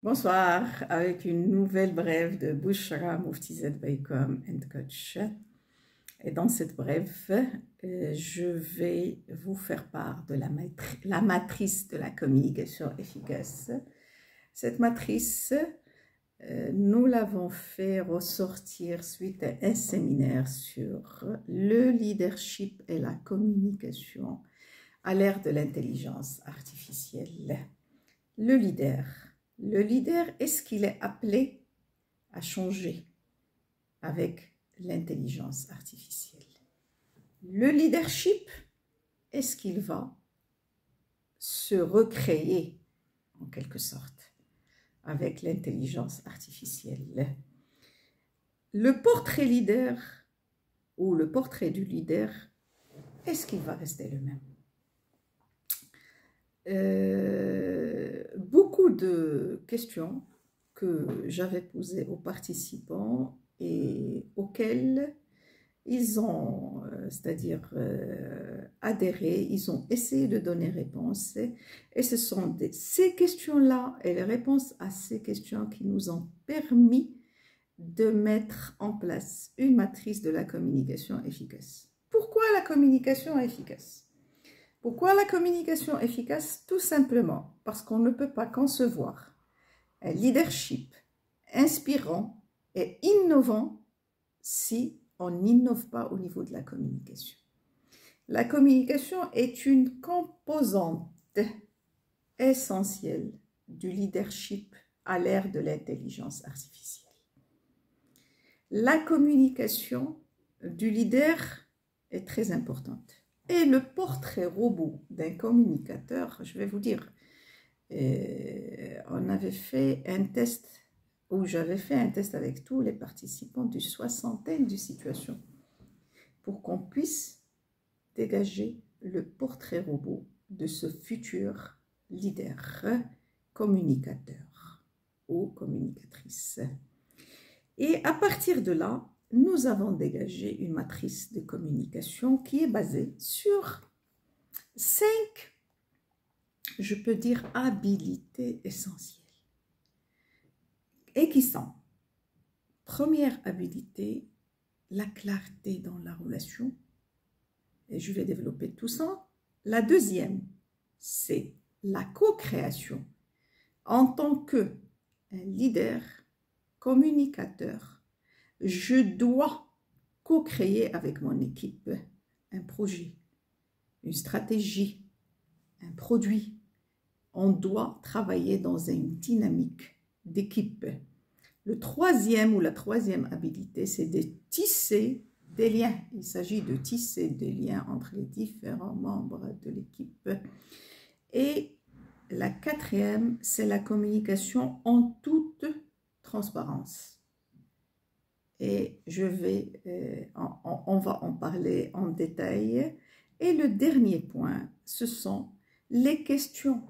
Bonsoir, avec une nouvelle brève de Bouchra Moufti Baikom and Coach. Et dans cette brève, je vais vous faire part de la matrice de la communication efficace. Cette matrice, nous l'avons fait ressortir suite à un séminaire sur le leadership et la communication à l'ère de l'intelligence artificielle. Le leader, est-ce qu'il est appelé à changer avec l'intelligence artificielle? Le leadership, est-ce qu'il va se recréer en quelque sorte avec l'intelligence artificielle? Le portrait leader ou le portrait du leader, est-ce qu'il va rester le même? Beaucoup de questions que j'avais posées aux participants et auxquelles ils ont, c'est-à-dire adhéré, ils ont essayé de donner réponse. Et ce sont ces questions-là et les réponses à ces questions qui nous ont permis de mettre en place une matrice de la communication efficace. Pourquoi la communication efficace? Pourquoi la communication efficace? Tout simplement parce qu'on ne peut pas concevoir un leadership inspirant et innovant si on n'innove pas au niveau de la communication. La communication est une composante essentielle du leadership à l'ère de l'intelligence artificielle. La communication du leader est très importante. Et le portrait robot d'un communicateur, je vais vous dire, on avait fait un test, où j'avais fait un test avec tous les participants d'une soixantaine de situations pour qu'on puisse dégager le portrait robot de ce futur leader, communicateur ou communicatrice. Et à partir de là, nous avons dégagé une matrice de communication qui est basée sur 5, je peux dire, habilités essentielles. Et qui sont, première habilité, la clarté dans la relation. Et je vais développer tout ça. La deuxième, c'est la co-création. En tant que leader, communicateur, je dois co-créer avec mon équipe un projet, une stratégie, un produit. On doit travailler dans une dynamique d'équipe. Le troisième ou la troisième habilité, c'est de tisser des liens. Il s'agit de tisser des liens entre les différents membres de l'équipe. Et la quatrième, c'est la communication en toute transparence. Et on va en parler en détail. Et le dernier point, ce sont les questions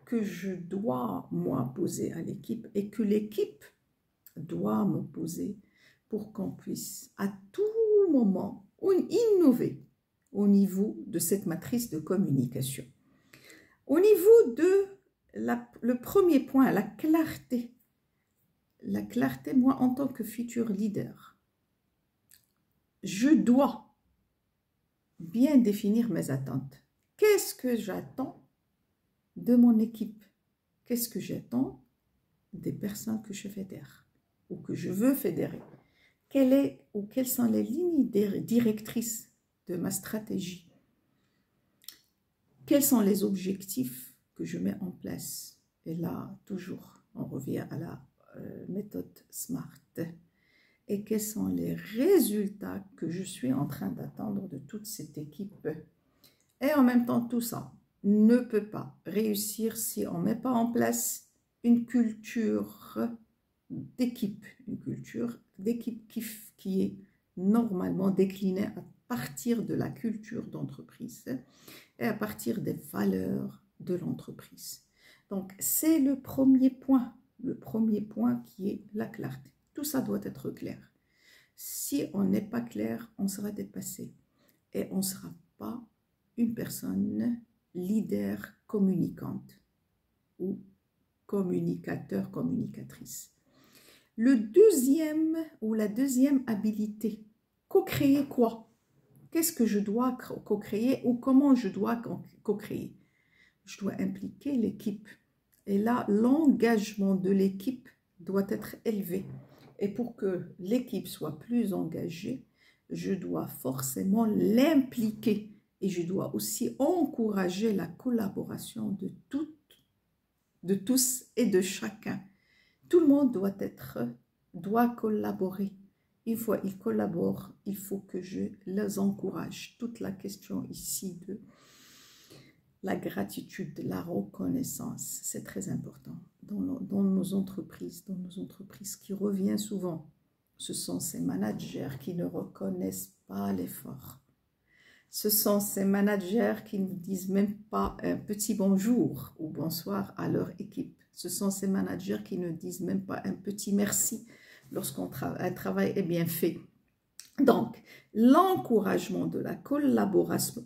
que je dois, moi, poser à l'équipe et que l'équipe doit me poser pour qu'on puisse à tout moment innover au niveau de cette matrice de communication. Au niveau de le premier point, la clarté. La clarté, moi, en tant que futur leader, je dois bien définir mes attentes. Qu'est-ce que j'attends de mon équipe? Qu'est-ce que j'attends des personnes que je fédère ou que je veux fédérer? Quelles sont les lignes directrices de ma stratégie? Quels sont les objectifs que je mets en place? Et là, toujours, on revient à la méthode SMART. Et quels sont les résultats que je suis en train d'attendre de toute cette équipe? Et en même temps, tout ça ne peut pas réussir si on ne met pas en place une culture d'équipe, qui est normalement déclinée à partir de la culture d'entreprise et à partir des valeurs de l'entreprise. Donc, c'est le premier point qui est la clarté. Tout ça doit être clair. Si on n'est pas clair, on sera dépassé et on ne sera pas une personne leader communicante ou communicateur, communicatrice. Le deuxième ou la deuxième habilité, co-créer quoi? Qu'est-ce que je dois co-créer ou comment je dois co-créer? Je dois impliquer l'équipe. Et là, l'engagement de l'équipe doit être élevé. Et pour que l'équipe soit plus engagée, je dois forcément l'impliquer. Et je dois aussi encourager la collaboration de tous et de chacun. Tout le monde doit collaborer. Une fois ils collaborent, il faut que je les encourage. Toute la question ici de la gratitude, la reconnaissance, c'est très important dans nos entreprises qui revient souvent. Ce sont ces managers qui ne reconnaissent pas l'effort. Ce sont ces managers qui ne disent même pas un petit bonjour ou bonsoir à leur équipe. Ce sont ces managers qui ne disent même pas un petit merci lorsqu'un travail est bien fait. Donc, l'encouragement de la collaboration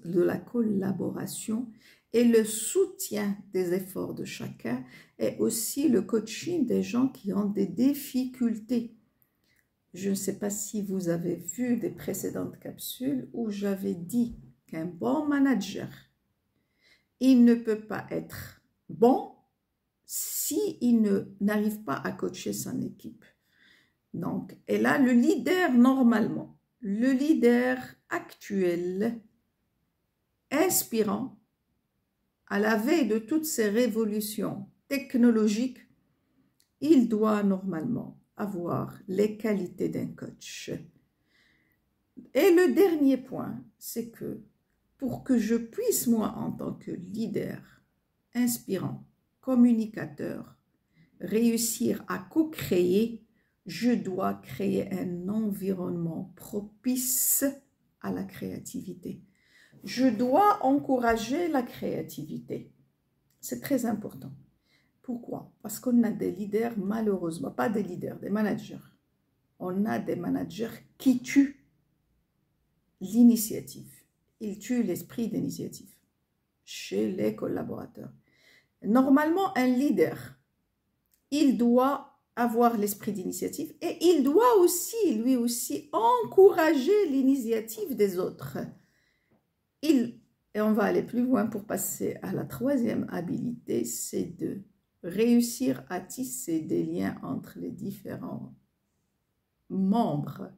et le soutien des efforts de chacun et aussi le coaching des gens qui ont des difficultés. Je ne sais pas si vous avez vu des précédentes capsules où j'avais dit qu'un bon manager, il ne peut pas être bon s'il n'arrive pas à coacher son équipe. Donc, et là, le leader normalement, le leader actuel, inspirant, à la veille de toutes ces révolutions technologiques, il doit normalement avoir les qualités d'un coach. Et le dernier point, c'est que pour que je puisse, moi, en tant que leader, inspirant, communicateur, réussir à co-créer, je dois créer un environnement propice à la créativité. Je dois encourager la créativité. C'est très important. Pourquoi? Parce qu'on a des leaders, malheureusement, pas des leaders, des managers. On a des managers qui tuent l'initiative. Ils tuent l'esprit d'initiative chez les collaborateurs. Normalement, un leader, il doit avoir l'esprit d'initiative et il doit aussi, lui aussi, encourager l'initiative des autres. Et on va aller plus loin pour passer à la troisième habilité, c'est de réussir à tisser des liens entre les différents membres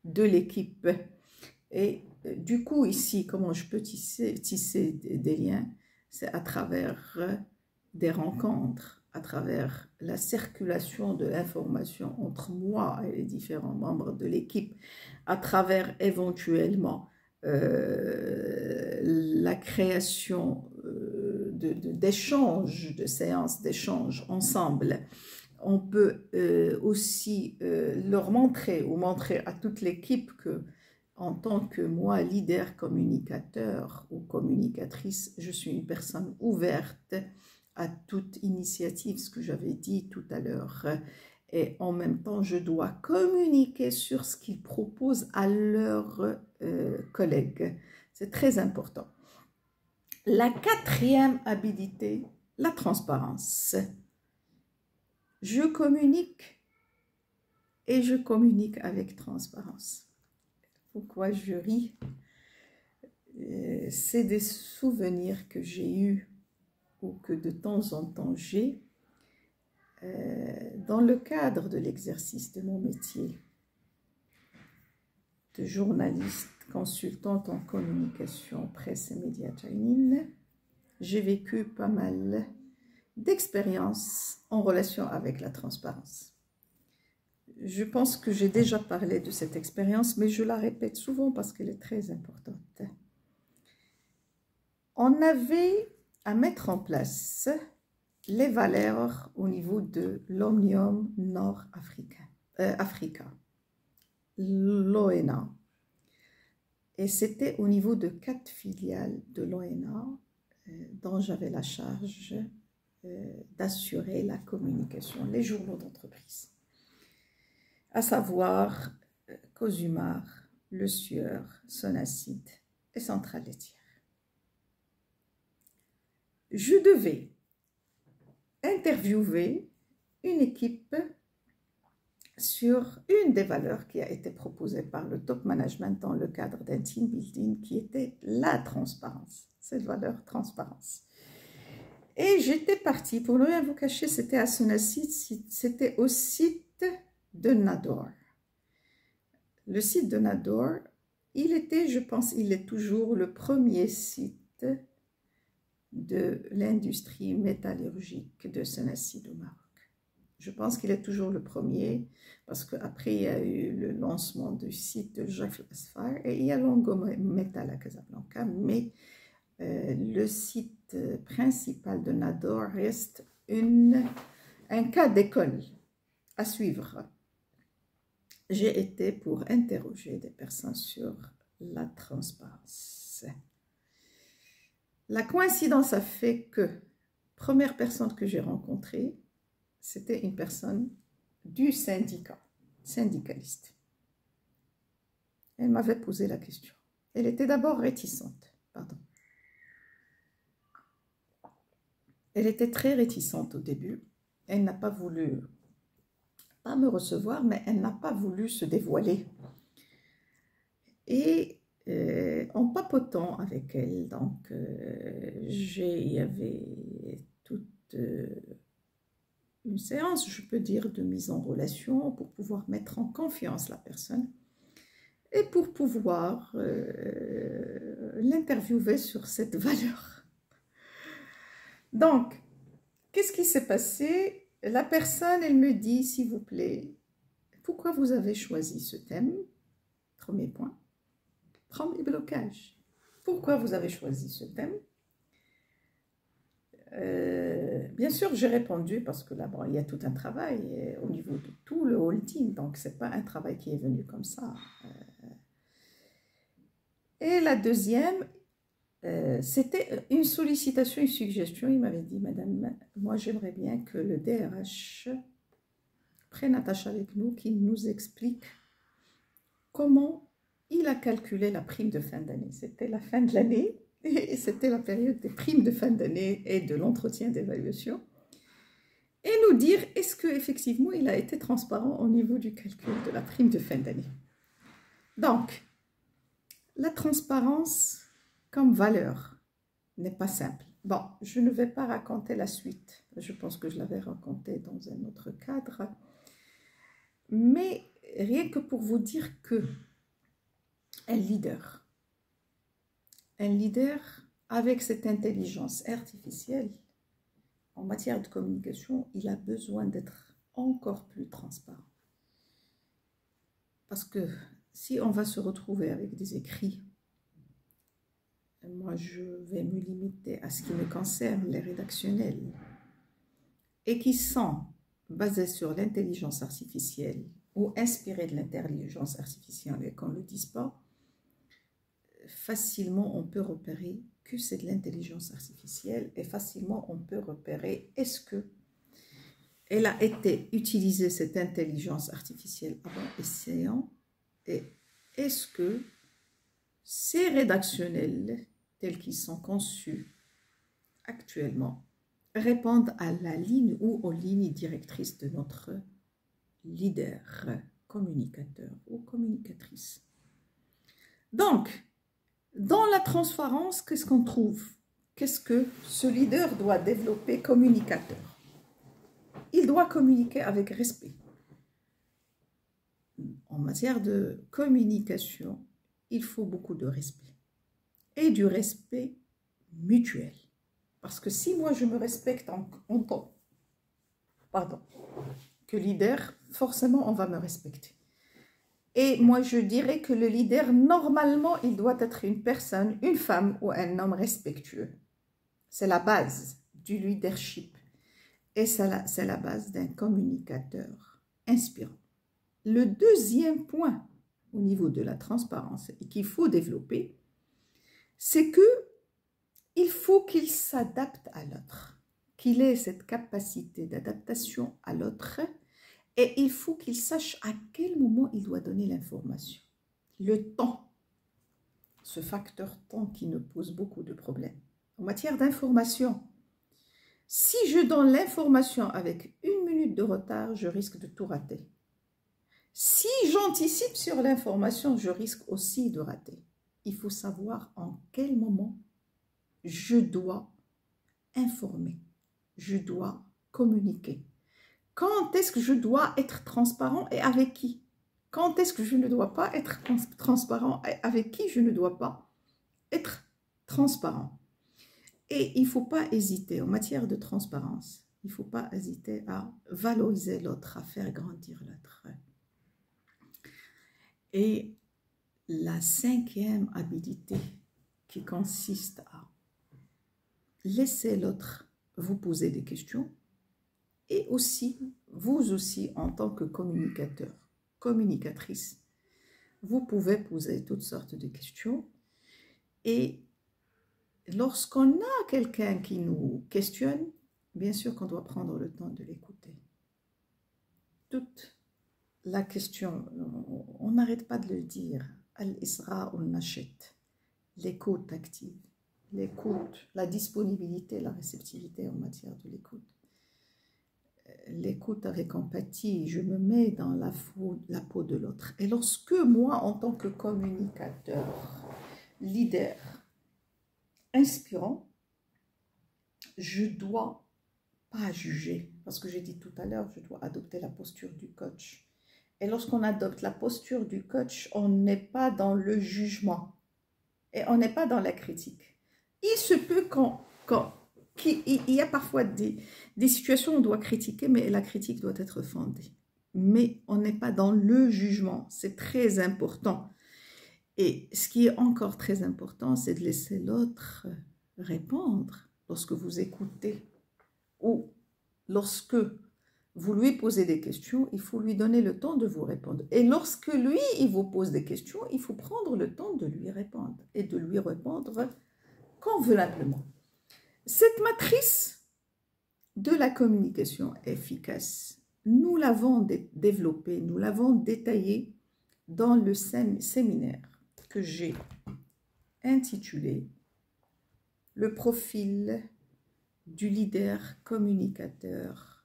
de l'équipe. Et du coup, ici, comment je peux tisser des liens? C'est à travers des rencontres, à travers la circulation de l'information entre moi et les différents membres de l'équipe, à travers éventuellement la création d'échanges, de séances d'échanges ensemble. On peut aussi leur montrer ou montrer à toute l'équipe que en tant que moi, leader communicateur ou communicatrice, je suis une personne ouverte à toute initiative, ce que j'avais dit tout à l'heure. Et en même temps, je dois communiquer sur ce qu'ils proposent à leurs collègues. C'est très important. La quatrième habilité, la transparence. Je communique et je communique avec transparence. Pourquoi je ris? C'est des souvenirs que j'ai eus ou que de temps en temps j'ai dans le cadre de l'exercice de mon métier de journaliste, consultante en communication, presse et média training. J'ai vécu pas mal d'expériences en relation avec la transparence. Je pense que j'ai déjà parlé de cette expérience, mais je la répète souvent parce qu'elle est très importante. On avait à mettre en place les valeurs au niveau de l'Omnium Nord-Africa, l'ONA. Et c'était au niveau de 4 filiales de l'ONA dont j'avais la charge d'assurer la communication, les journaux d'entreprise. À savoir Cosumar, Le Sueur, Sonacide et Centrale laitière. Je devais interviewé une équipe sur une des valeurs qui a été proposée par le top management dans le cadre d'un team building qui était la transparence, cette valeur transparence. Et j'étais partie, pour ne rien vous cacher, c'était à Sonacid, c'était au site de Nador. Le site de Nador, il était, je pense, il est toujours le premier site de l'industrie métallurgique de Sonacid au Maroc. Je pense qu'il est toujours le premier, parce qu'après, il y a eu le lancement du site de Jacques Lasfar et il y a Longo Metal à Casablanca, mais le site principal de Nador reste un cas d'école à suivre. J'ai été pour interroger des personnes sur la transparence. La coïncidence a fait que première personne que j'ai rencontrée, c'était une personne du syndicat, syndicaliste. Elle m'avait posé la question. Elle était d'abord réticente, pardon. Elle était très réticente au début. Elle n'a pas voulu, pas me recevoir, mais elle n'a pas voulu se dévoiler. Et en papotant avec elle, donc il y avait toute une séance, je peux dire, de mise en relation pour pouvoir mettre en confiance la personne et pour pouvoir l'interviewer sur cette valeur. Donc, qu'est-ce qui s'est passé? La personne, elle me dit, s'il vous plaît, pourquoi vous avez choisi ce thème? Premier point. Premier blocage. Pourquoi vous avez choisi ce thème? Bien sûr, j'ai répondu parce que là, bon, il y a tout un travail au niveau de tout le holding, donc ce n'est pas un travail qui est venu comme ça. Et la deuxième, c'était une sollicitation, une suggestion. Il m'avait dit, madame, moi j'aimerais bien que le DRH prenne attache avec nous, qu'il nous explique comment il a calculé la prime de fin d'année. C'était la fin de l'année et c'était la période des primes de fin d'année et de l'entretien d'évaluation. Et nous dire, est-ce qu'effectivement il a été transparent au niveau du calcul de la prime de fin d'année. Donc, la transparence comme valeur n'est pas simple. Bon, je ne vais pas raconter la suite. Je pense que je l'avais raconté dans un autre cadre. Mais rien que pour vous dire que un leader avec cette intelligence artificielle, en matière de communication, il a besoin d'être encore plus transparent. Parce que si on va se retrouver avec des écrits, moi je vais me limiter à ce qui me concerne, les rédactionnels, et qui sont basés sur l'intelligence artificielle ou inspirés de l'intelligence artificielle et qu'on ne le dise pas, facilement on peut repérer que c'est de l'intelligence artificielle et facilement on peut repérer est-ce que elle a été utilisée cette intelligence artificielle avant essayant et est-ce que ces rédactionnels tels qu'ils sont conçus actuellement répondent à la ligne ou aux lignes directrices de notre leader, communicateur ou communicatrice. Donc, dans la transparence, qu'est-ce qu'on trouve? Qu'est-ce que ce leader doit développer communicateur? Il doit communiquer avec respect. En matière de communication, il faut beaucoup de respect. Et du respect mutuel. Parce que si moi je me respecte en tant que leader, forcément on va me respecter. Et moi je dirais que le leader, normalement, il doit être une personne, une femme ou un homme respectueux. C'est la base du leadership. Et c'est la base d'un communicateur inspirant. Le deuxième point au niveau de la transparence et qu'il faut développer, c'est que il faut qu'il s'adapte à l'autre, qu'il ait cette capacité d'adaptation à l'autre et il faut qu'il sache à quel moment il doit donner l'information. Le temps, ce facteur temps qui nous pose beaucoup de problèmes. En matière d'information, Si je donne l'information avec 1 minute de retard, je risque de tout rater. Si j'anticipe sur l'information, je risque aussi de rater. Il faut savoir en quel moment je dois informer, je dois communiquer. Quand est-ce que je dois être transparent et avec qui? Quand est-ce que je ne dois pas être transparent et avec qui je ne dois pas être transparent? Et il ne faut pas hésiter en matière de transparence. Il ne faut pas hésiter à valoriser l'autre, à faire grandir l'autre. Et la 5e habilité qui consiste à laisser l'autre vous poser des questions et aussi, vous aussi, en tant que communicateur, communicatrice, vous pouvez poser toutes sortes de questions. Et lorsqu'on a quelqu'un qui nous questionne, bien sûr qu'on doit prendre le temps de l'écouter. Toute la question, on n'arrête pas de le dire, al-isra ou al-nachit, l'écoute active, l'écoute, la disponibilité, la réceptivité en matière de l'écoute. L'écoute avec empathie, je me mets dans la peau de l'autre. Et lorsque moi, en tant que communicateur, leader, inspirant, je ne dois pas juger. Parce que j'ai dit tout à l'heure, je dois adopter la posture du coach. Et lorsqu'on adopte la posture du coach, on n'est pas dans le jugement. Et on n'est pas dans la critique. Il se peut il y a parfois des situations où on doit critiquer, mais la critique doit être fondée. Mais on n'est pas dans le jugement. C'est très important. Et ce qui est encore très important, c'est de laisser l'autre répondre lorsque vous écoutez. Ou lorsque vous lui posez des questions, il faut lui donner le temps de vous répondre. Et lorsque lui, il vous pose des questions, il faut prendre le temps de lui répondre. Et de lui répondre convenablement. Cette matrice de la communication efficace, nous l'avons développée, nous l'avons détaillée dans le séminaire que j'ai intitulé « Le profil du leader communicateur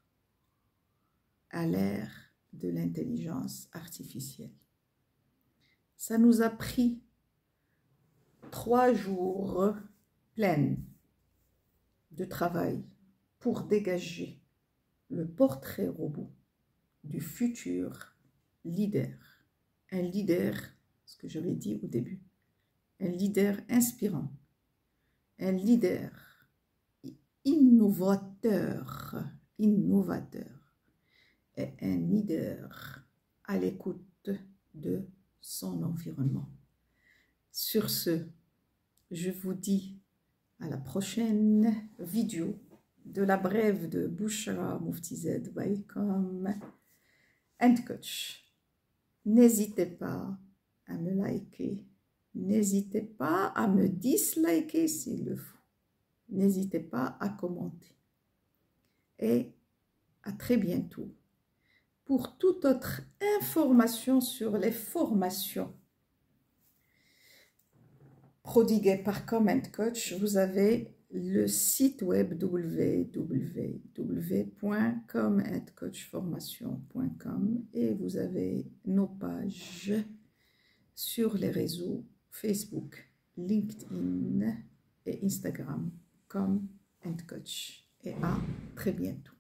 à l'ère de l'intelligence artificielle ». Ça nous a pris 3 jours pleins de travail pour dégager le portrait robot du futur leader. Un leader, ce que j'avais dit au début, un leader inspirant, un leader innovateur et un leader à l'écoute de son environnement. Sur ce, je vous dis à la prochaine vidéo de la brève de Bouchra Muftized by Com and Coach. N'hésitez pas à me liker, n'hésitez pas à me disliker s'il le faut, n'hésitez pas à commenter. Et à très bientôt pour toute autre information sur les formations prodigué par Com and Coach, vous avez le site web www.comandcoachformation.com et vous avez nos pages sur les réseaux Facebook, LinkedIn et Instagram, Com and Coach. Et à très bientôt.